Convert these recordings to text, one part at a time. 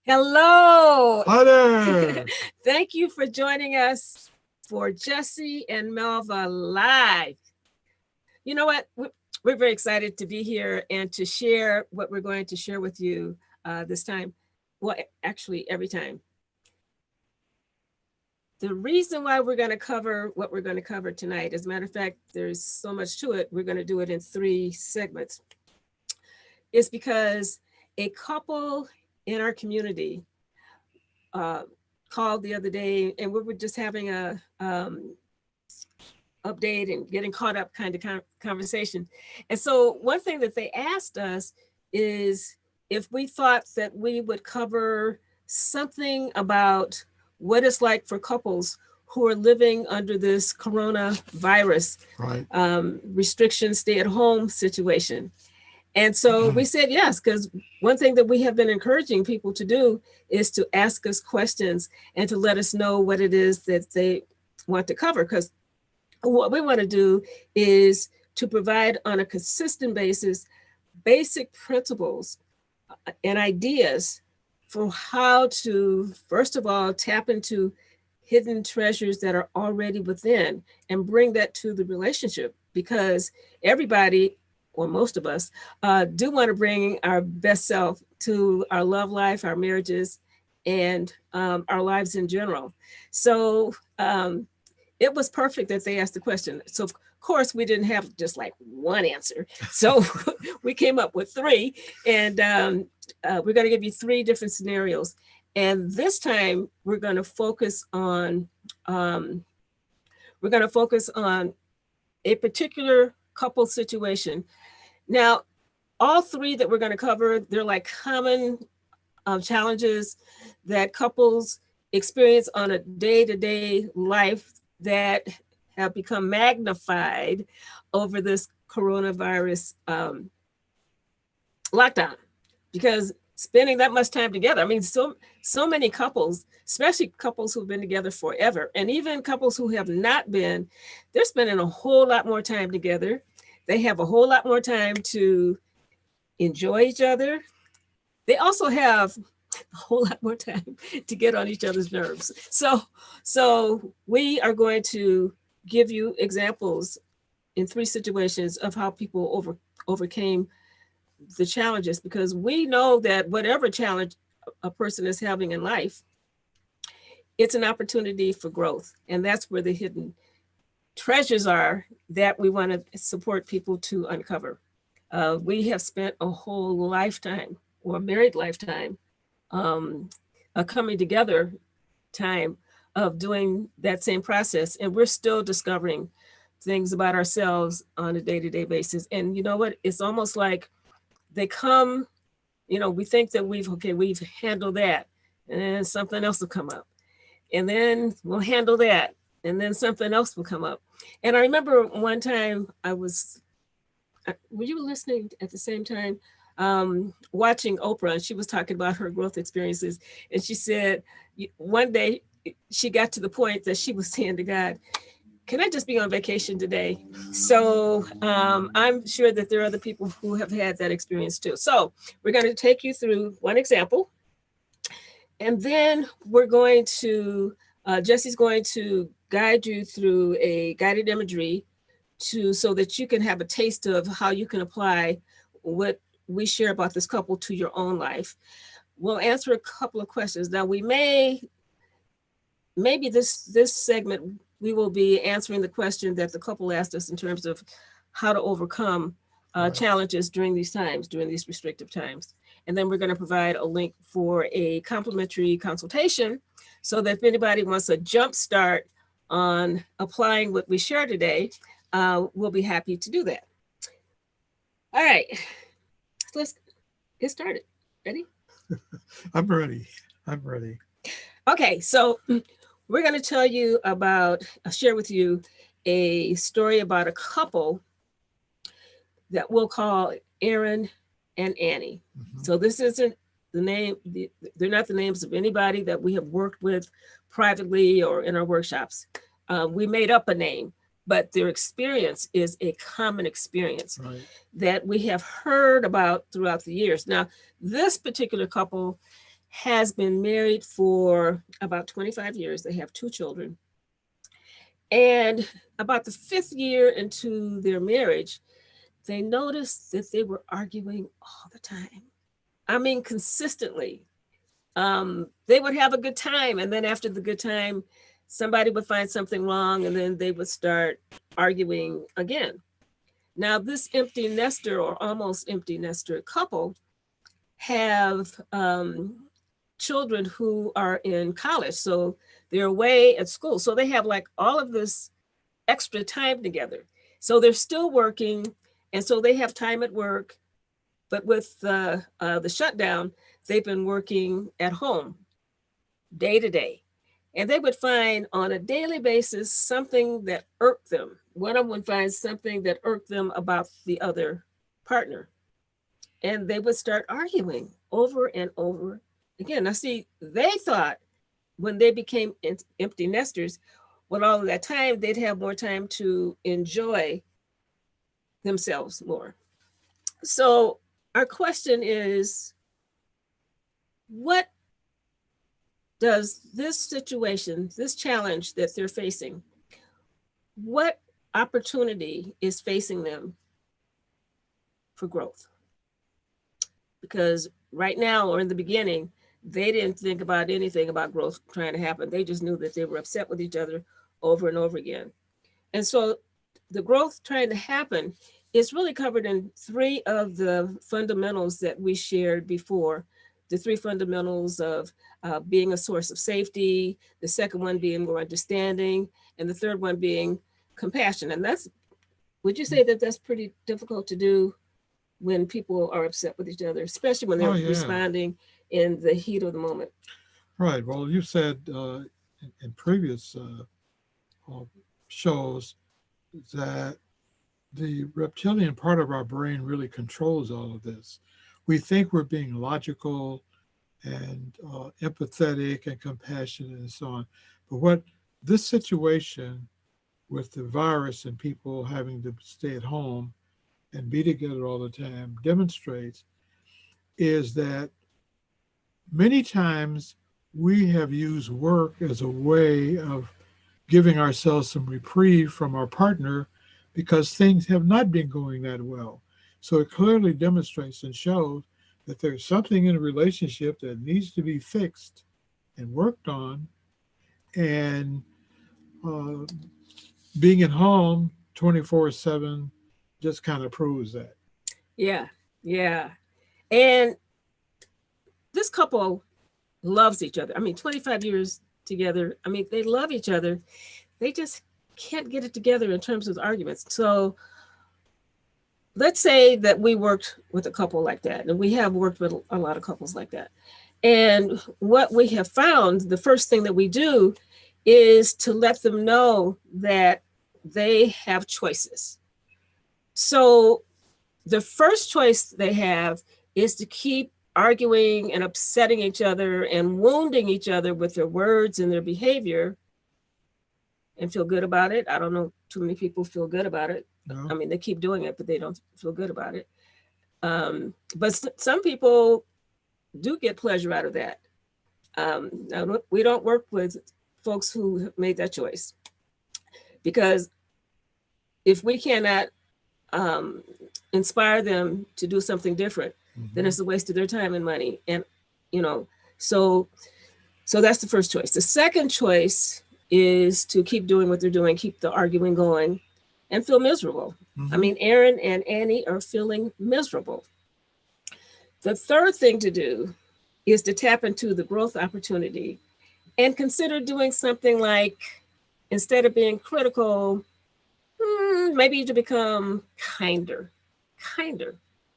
Hello. Hi there. Thank you for joining us for Jesse and Melva Live. You know what? We're very excited to be here and to share what we're going to share with you this time. Well, actually, every time. The reason why we're going to cover what we're going to cover tonight, as a matter of fact, there's so much to it. We're going to do it in 3 segments. Is because a couple in our community uh, called the other day, and we were just having a update and getting caught up kind of conversation. And so one thing that they asked us is if we thought that we would cover something about what it's like for couples who are living under this coronavirus Right. restriction, stay at home situation. And so we said yes, because one thing that we have been encouraging people to do is to ask us questions and to let us know what it is that they want to cover. Because what we want to do is to provide on a consistent basis basic principles and ideas for how to, first of all, tap into hidden treasures that are already within and bring that to the relationship, because everybody or most of us do want to bring our best self to our love life, our marriages, and our lives in general. So it was perfect that they asked the question. So of course we didn't have just like one answer. So we came up with 3, and we're going to give you 3 different scenarios. And this time um, we're going to focus on a particular couple situation. Now, all 3 that we're going to cover, they're like common challenges that couples experience on a day-to-day life that have become magnified over this coronavirus lockdown, because spending that much time together, I mean, so many couples, especially couples who've been together forever, and even couples who have not been, they're spending a whole lot more time together. They have a whole lot more time to enjoy each other. They also have a whole lot more time to get on each other's nerves. So we are going to give you examples in 3 situations of how people overcame the challenges, because we know that whatever challenge a person is having in life, it's an opportunity for growth. And that's where the hidden treasures are that we want to support people to uncover. We have spent a whole lifetime or married lifetime, a coming together time of doing that same process. And we're still discovering things about ourselves on a day-to-day basis. And you know what? It's almost like they come, we think that we've handled that, and then something else will come up. And then we'll handle that, and then something else will come up. And I remember one time were you listening at the same time? Watching Oprah, and she was talking about her growth experiences. And she said one day she got to the point that she was saying to God, can I just be on vacation today? So I'm sure that there are other people who have had that experience too. So we're going to take you through one example, and then we're going to, Jesse's going to guide you through a guided imagery so that you can have a taste of how you can apply what we share about this couple to your own life. We'll answer a couple of questions. Now maybe this segment, we will be answering the question that the couple asked us in terms of how to overcome challenges during these times, during these restrictive times. And then we're going to provide a link for a complimentary consultation so that if anybody wants a jump start on applying what we share today, we'll be happy to do that. All right, let's get started. Ready? I'm ready. I'm ready. Okay, so we're going to share with you a story about a couple that we'll call Aaron and Annie. Mm-hmm. So this isn't the name, they're not the names of anybody that we have worked with privately or in our workshops. We made up a name, but their experience is a common experience that we have heard about throughout the years. Now, this particular couple has been married for about 25 years. They have 2 children. And about the 5th year into their marriage, they noticed that they were arguing all the time. I mean, consistently. They would have a good time, and then after the good time, somebody would find something wrong, and then they would start arguing again. Now, this empty nester or almost empty nester couple have children who are in college, so they're away at school, so they have like all of this extra time together. So they're still working, and so they have time at work, but with the shutdown, they've been working at home day to day. And they would find on a daily basis something that irked them. One of them would find something that irked them about the other partner. And they would start arguing over and over again. Now, see, they thought when they became empty nesters, with all of that time, they'd have more time to enjoy themselves more. So our question is, what does this situation, this challenge that they're facing, what opportunity is facing them for growth? Because right now, or in the beginning, they didn't think about anything about growth trying to happen. They just knew that they were upset with each other over and over again. And so the growth trying to happen is really covered in 3 of the fundamentals that we shared before. The 3 fundamentals of being a source of safety, the second one being more understanding, and the third one being compassion. And that's, would you say that that's pretty difficult to do when people are upset with each other, especially when they're responding in the heat of the moment? Right. Well, you said in previous shows that the reptilian part of our brain really controls all of this. We think we're being logical and empathetic and compassionate and so on. But what this situation with the virus and people having to stay at home and be together all the time demonstrates is that many times we have used work as a way of giving ourselves some reprieve from our partner because things have not been going that well. So it clearly demonstrates and shows that there's something in a relationship that needs to be fixed and worked on. And being at home 24/7 just kind of proves that. Yeah, yeah. And this couple loves each other. I mean, 25 years together. I mean, they love each other. They just can't get it together in terms of arguments. So let's say that we worked with a couple like that, and we have worked with a lot of couples like that. And what we have found, the first thing that we do is to let them know that they have choices. So the first choice they have is to keep arguing and upsetting each other and wounding each other with their words and their behavior and feel good about it. I don't know too many people feel good about it. No. I mean, they keep doing it, but they don't feel good about it. But some people do get pleasure out of that. We don't work with folks who have made that choice, because if we cannot inspire them to do something different, then it's a waste of their time and money. And, so that's the first choice. The second choice is to keep doing what they're doing, keep the arguing going, and feel miserable. I mean, Aaron and Annie are feeling miserable. The third thing to do is to tap into the growth opportunity and consider doing something like, instead of being critical, maybe to become kinder. I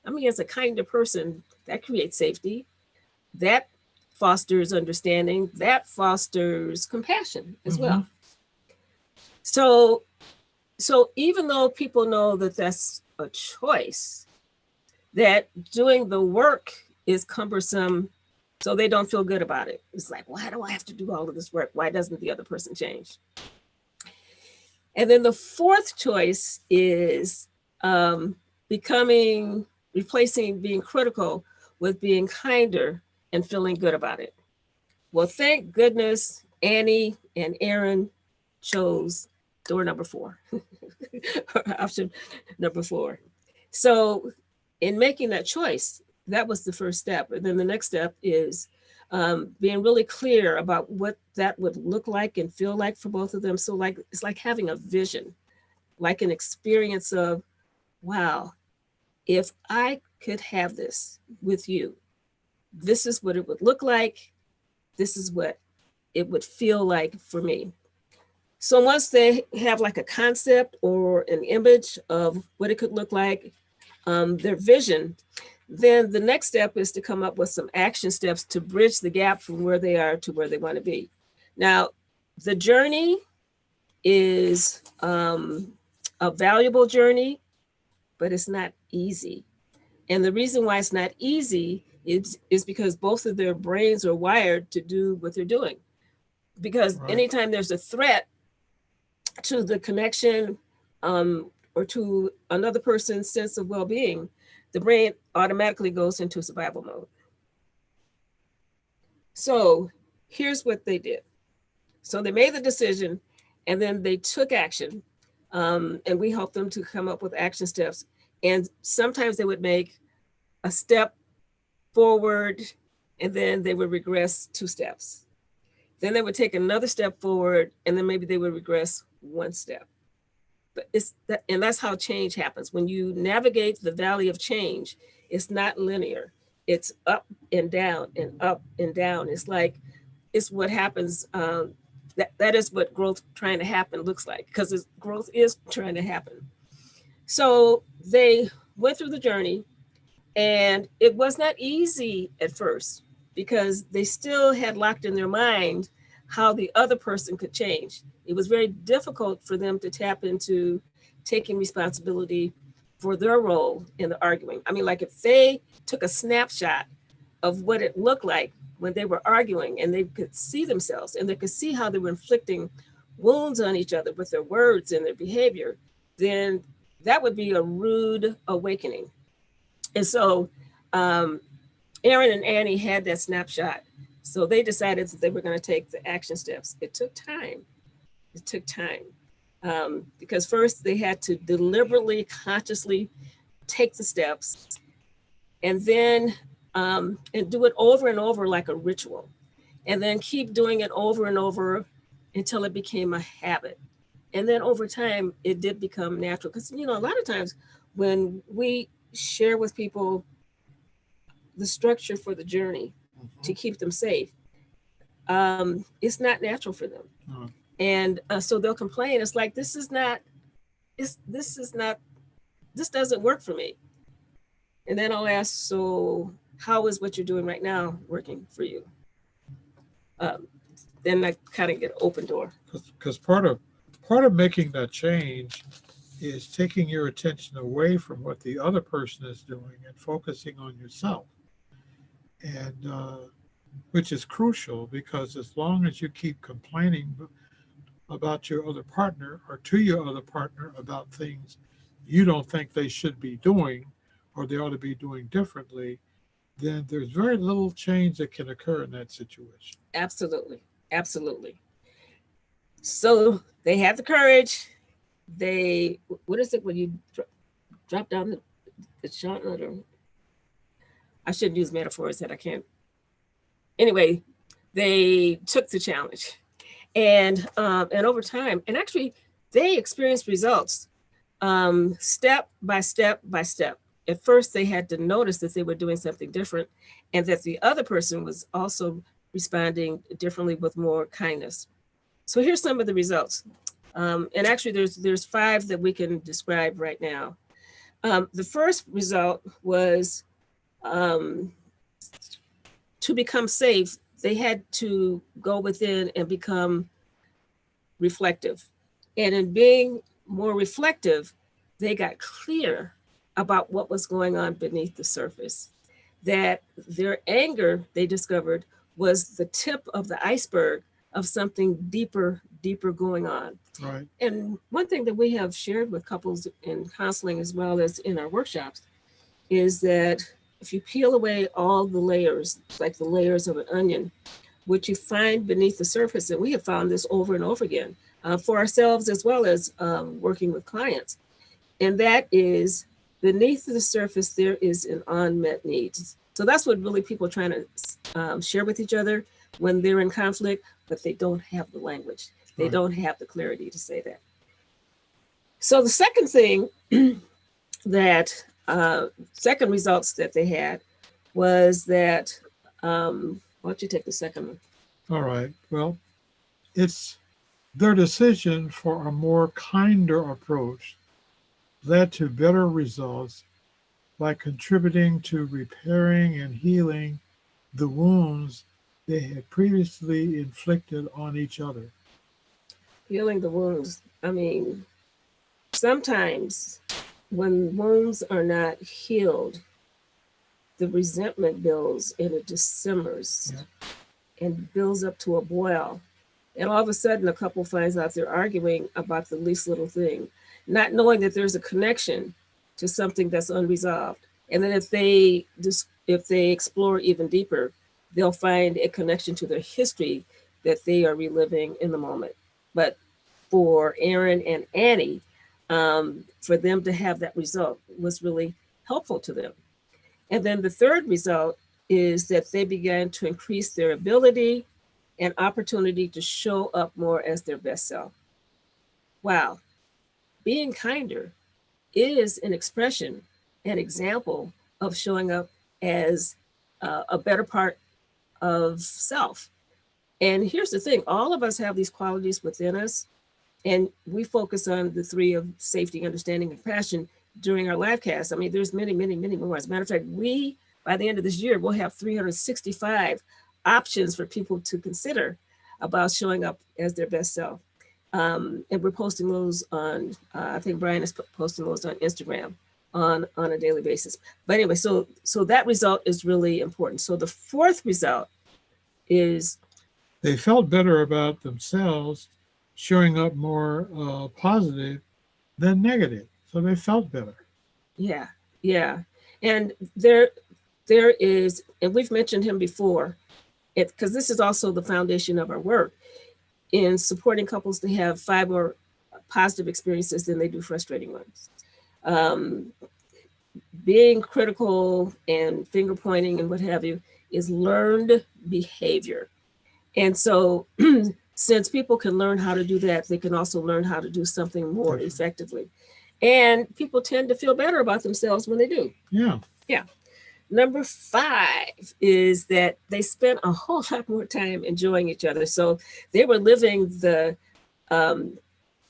mean, as a kinder person, that creates safety, that fosters understanding, that fosters compassion as well. So even though people know that that's a choice, that doing the work is cumbersome, so they don't feel good about it. It's like, why do I have to do all of this work? Why doesn't the other person change? And then the fourth choice is replacing being critical with being kinder and feeling good about it. Well, thank goodness Annie and Aaron chose door number 4, option number 4. So, in making that choice, that was the first step. And then the next step is being really clear about what that would look like and feel like for both of them. So, like, it's like having a vision, like an experience of, wow, if I could have this with you, this is what it would look like. This is what it would feel like for me. So once they have like a concept or an image of what it could look like, their vision, then the next step is to come up with some action steps to bridge the gap from where they are to where they want to be. Now, the journey is a valuable journey, but it's not easy. And the reason why it's not easy is because both of their brains are wired to do what they're doing. Because anytime there's a threat to the connection or to another person's sense of well-being, the brain automatically goes into survival mode. So here's what they did. So they made the decision and then they took action, and we helped them to come up with action steps. And sometimes they would make a step forward and then they would regress 2 steps. Then they would take another step forward and then maybe they would regress 1 step. But and that's how change happens. When you navigate the valley of change, it's not linear. It's up and down and up and down. It's what happens. That is what growth trying to happen looks like, because growth is trying to happen. So they went through the journey, and it was not easy at first because they still had locked in their mind how the other person could change. It was very difficult for them to tap into taking responsibility for their role in the arguing. I mean, like if they took a snapshot of what it looked like when they were arguing and they could see themselves and they could see how they were inflicting wounds on each other with their words and their behavior, then that would be a rude awakening. And so Aaron and Annie had that snapshot. So they decided that they were going to take the action steps. It took time. It took time because first they had to deliberately, consciously take the steps and then and do it over and over like a ritual, and then keep doing it over and over until it became a habit. And then over time, it did become natural. Because, a lot of times when we share with people the structure for the journey to keep them safe, it's not natural for them. And so they'll complain. It's like, this doesn't work for me. And then I'll ask, so how is what you're doing right now working for you? Then I kind of get an open door. Because part of making that change is taking your attention away from what the other person is doing and focusing on yourself. And which is crucial, because as long as you keep complaining about your other partner or to your other partner about things you don't think they should be doing or they ought to be doing differently, then there's very little change that can occur in that situation. Absolutely. Absolutely. So they had the courage. What is it when you drop down the gauntlet? Or I shouldn't use metaphors that I can't. Anyway, they took the challenge, and over time, and actually, they experienced results step by step by step. At first, they had to notice that they were doing something different, and that the other person was also responding differently with more kindness. So here's some of the results. And actually, there's 5 that we can describe right now. The first result was to become safe, they had to go within and become reflective. And in being more reflective, they got clear about what was going on beneath the surface. That their anger, they discovered, was the tip of the iceberg of something deeper going on. Right. And one thing that we have shared with couples in counseling as well as in our workshops is that if you peel away all the layers, like the layers of an onion, what you find beneath the surface, and we have found this over and over again for ourselves as well as working with clients, and that is beneath the surface, there is an unmet need. So that's what really people are trying to share with each other when they're in conflict, but they don't have the language. They Right. don't have the clarity to say that. So the second thing that, second results that they had was that, why don't you take the second one? All right. Well, it's their decision for a more kinder approach led to better results by contributing to repairing and healing the wounds they had previously inflicted on each other. Healing the wounds. I mean, sometimes when wounds are not healed, the resentment builds and it just simmers Yeah. and builds up to a boil. And all of a sudden, a couple finds out they're arguing about the least little thing, not knowing that there's a connection to something that's unresolved. And then if they explore even deeper, they'll find a connection to their history that they are reliving in the moment. But for Aaron and Annie, for them to have that result was really helpful to them. And then the third result is that they began to increase their ability and opportunity to show up more as their best self. Wow, being kinder is an expression, an example of showing up as a better part of self. And here's the thing, all of us have these qualities within us, and we focus on the three of safety, understanding, and compassion during our live cast. I mean, there's many, many, many more. As a matter of fact, we, by the end of this year, we'll have 365 options for people to consider about showing up as their best self. And we're posting those on, I think Brian is posting those on Instagram on a daily basis. But anyway, so that result is really important. So the fourth result is, They felt better about themselves, showing up more positive than negative. So they felt better. yeah, yeah. And there is, and we've mentioned him before, because this is also the foundation of our work in supporting couples to have 5 more positive experiences than they do frustrating ones. Um, Being critical and finger pointing and what have you is learned behavior. And so, since people can learn how to do that, they can also learn how to do something more Definitely. effectively. And people tend to feel better about themselves when they do. Yeah. Yeah. Number 5 is that they spent a whole lot more time enjoying each other. So they were living the um,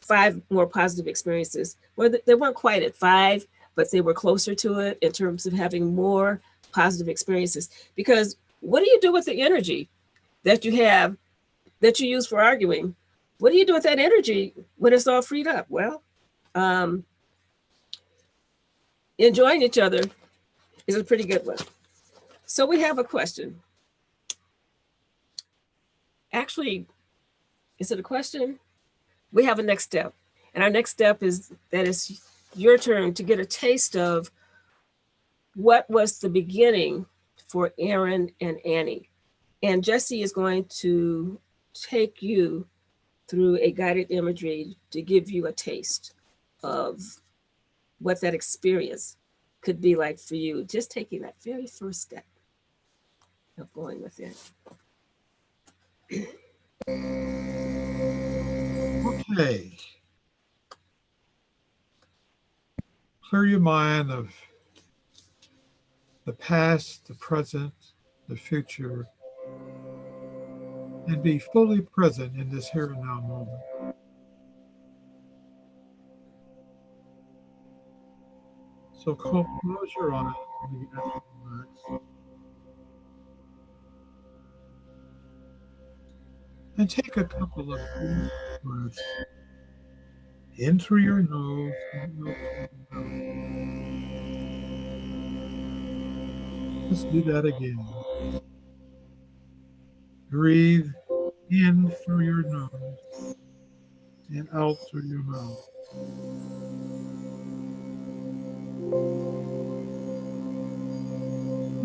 5 more positive experiences. Well, they weren't quite at 5, but they were closer to it in terms of having more positive experiences. Because what do you do with the energy that you have that you use for arguing? What do you do with that energy when it's all freed up? Well, um, enjoying each other is a pretty good one. So we have a question. Actually, is it a question? We have a next step. And our next step is that it's your turn to get a taste of what was the beginning for Aaron and Annie. And Jesse is going to take you through a guided imagery to give you a taste of what that experience could be like for you, just taking that very first step of going within. Okay. Clear your mind of the past, the present, the future, and be fully present in this here and now moment. So close your eyes and begin to relax. And take a couple of deep breaths in through your nose and out through your mouth. Let's do that again. Breathe in through your nose and out through your mouth.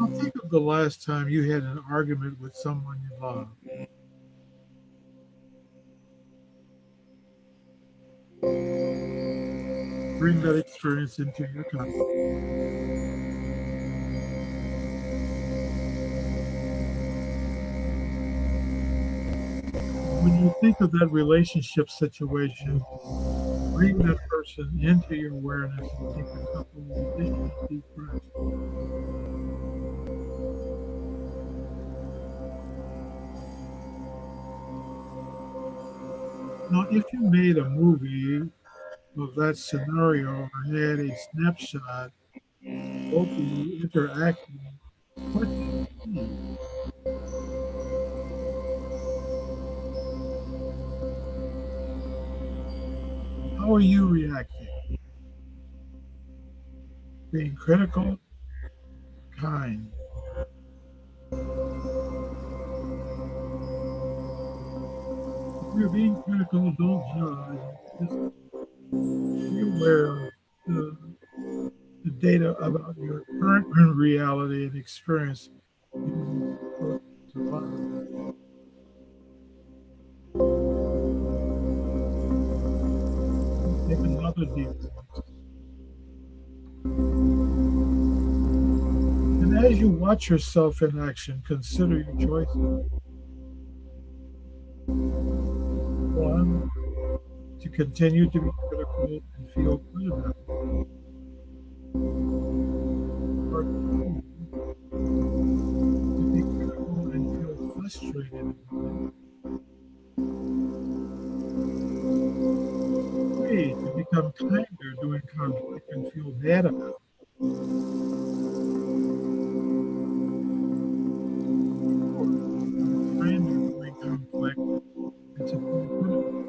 Now think of the last time you had an argument with someone you love. Bring that experience into your time. When you think of that relationship situation, bring that person into your awareness and take a couple of additional deep breaths. Now, if you made a movie of that scenario or had a snapshot, both of you interacting, what do you see? How are you reacting? Being critical, kind. If you're being critical, don't judge. Just be aware of the, the data about your current reality and experience using approach to love. Take another deep breath. And as you watch yourself in action, consider your choices. One, to continue to be critical and feel good about it. Or two, to be critical and feel frustrated about it. Three, to become kinder during conflict and feel bad about it. Four, to become kinder during conflict and to feel good about it.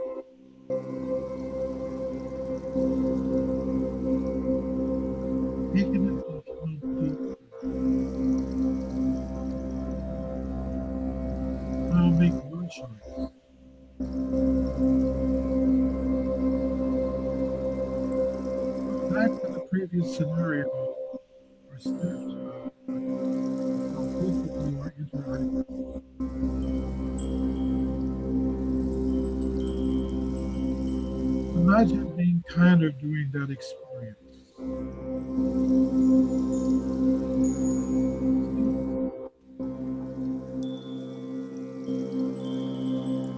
Take an additional deep breath. Now make your choice. Look back to the previous scenario or snapshot of how both of you are interacting. Imagine being kinder during that experience.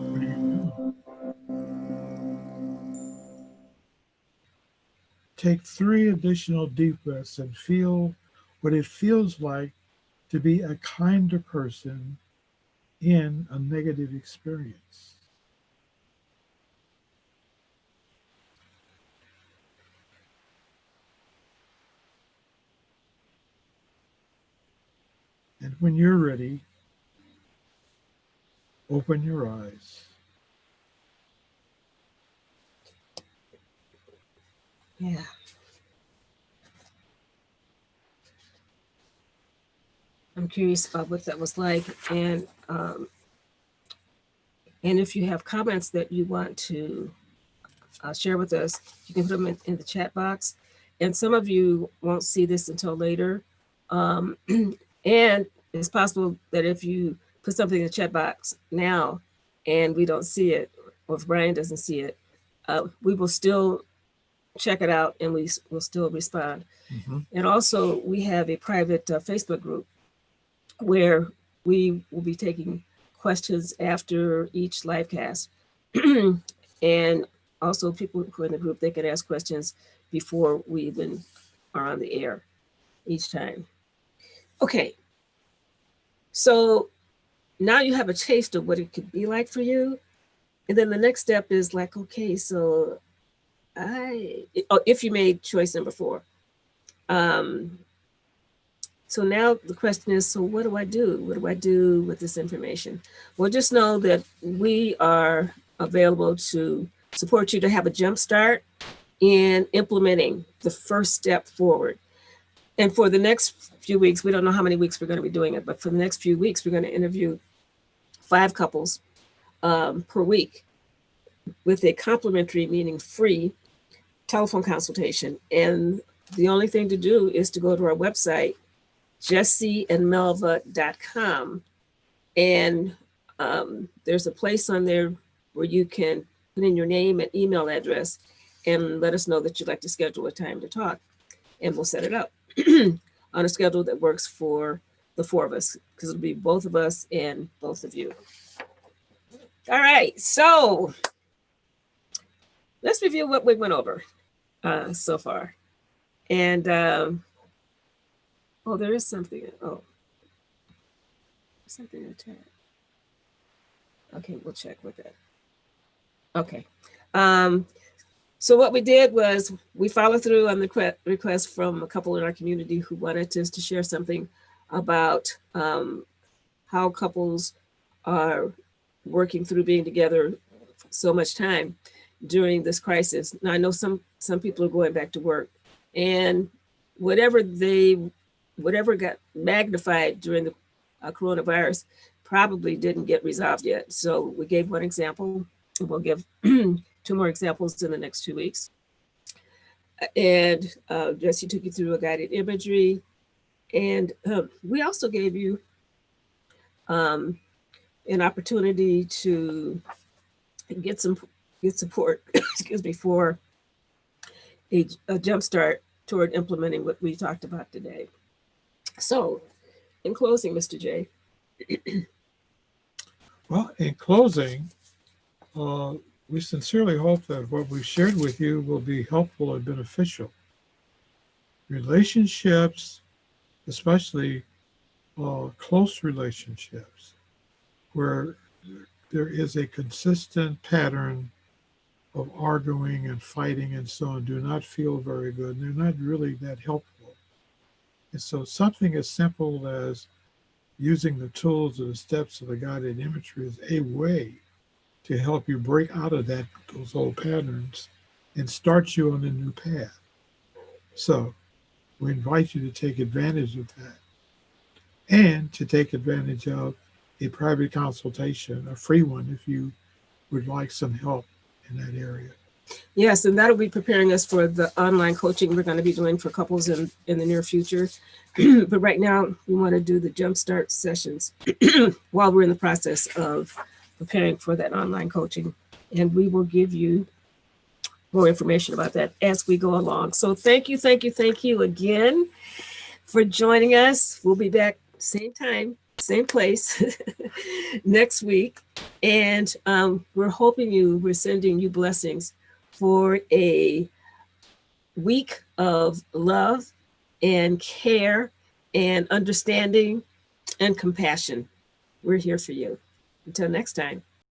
What are you doing? Take 3 additional deep breaths and feel what it feels like to be a kinder person in a negative experience. And when you're ready, open your eyes. Yeah. I'm curious about what that was like. And if you have comments that you want to share with us, you can put them in the chat box. And some of you won't see this until later. Um, and it's possible that if you put something in the chat box now and we don't see it, or if Brian doesn't see it, we will still check it out and we will still respond. Mm-hmm. And also, we have a private Facebook group where we will be taking questions after each live cast. And also, people who are in the group, they can ask questions before we even are on the air each time. Okay, so now you have a taste of what it could be like for you. And then the next step is like, okay, so if you made choice number 4. So now the question is, so what do I do? What do I do with this information? Well, just know that we are available to support you to have a jump start in implementing the first step forward. And for the next few weeks, we don't know how many weeks we're going to be doing it, but for the next few weeks, we're going to interview 5 couples per week with a complimentary, meaning free, telephone consultation. And the only thing to do is to go to our website, jesseandmelva.com. And there's a place on there where you can put in your name and email address and let us know that you'd like to schedule a time to talk. And we'll set it up on a schedule that works for the four of us, because it'll be both of us and both of you. All right, so let's review what we went over so far. And oh, there is something. Oh, something in the chat. Okay, we'll check with that. Okay. So what we did was we followed through on the request from a couple in our community who wanted us to share something about how couples are working through being together so much time during this crisis. Now I know some people are going back to work, and whatever got magnified during the coronavirus probably didn't get resolved yet. So we gave one example. We'll give 2 more examples in the next 2 weeks. And Jesse took you through a guided imagery. And we also gave you an opportunity to get support, excuse me, for a jumpstart toward implementing what we talked about today. So in closing, Mr. J. Well, in closing, we sincerely hope that what we've shared with you will be helpful and beneficial. Relationships, especially close relationships, where there is a consistent pattern of arguing and fighting and so on, do not feel very good. They're not really that helpful. And so something as simple as using the tools or the steps of the guided imagery is a way to help you break out of those old patterns and start you on a new path. So we invite you to take advantage of that and to take advantage of a private consultation, a free one, if you would like some help in that area. Yes, and that'll be preparing us for the online coaching we're going to be doing for couples in the near future. But right now, we want to do the jumpstart sessions while we're in the process of preparing for that online coaching. And we will give you more information about that as we go along. So thank you again for joining us. We'll be back same time, same place next week. And we're sending you blessings for a week of love and care and understanding and compassion. We're here for you. Until next time.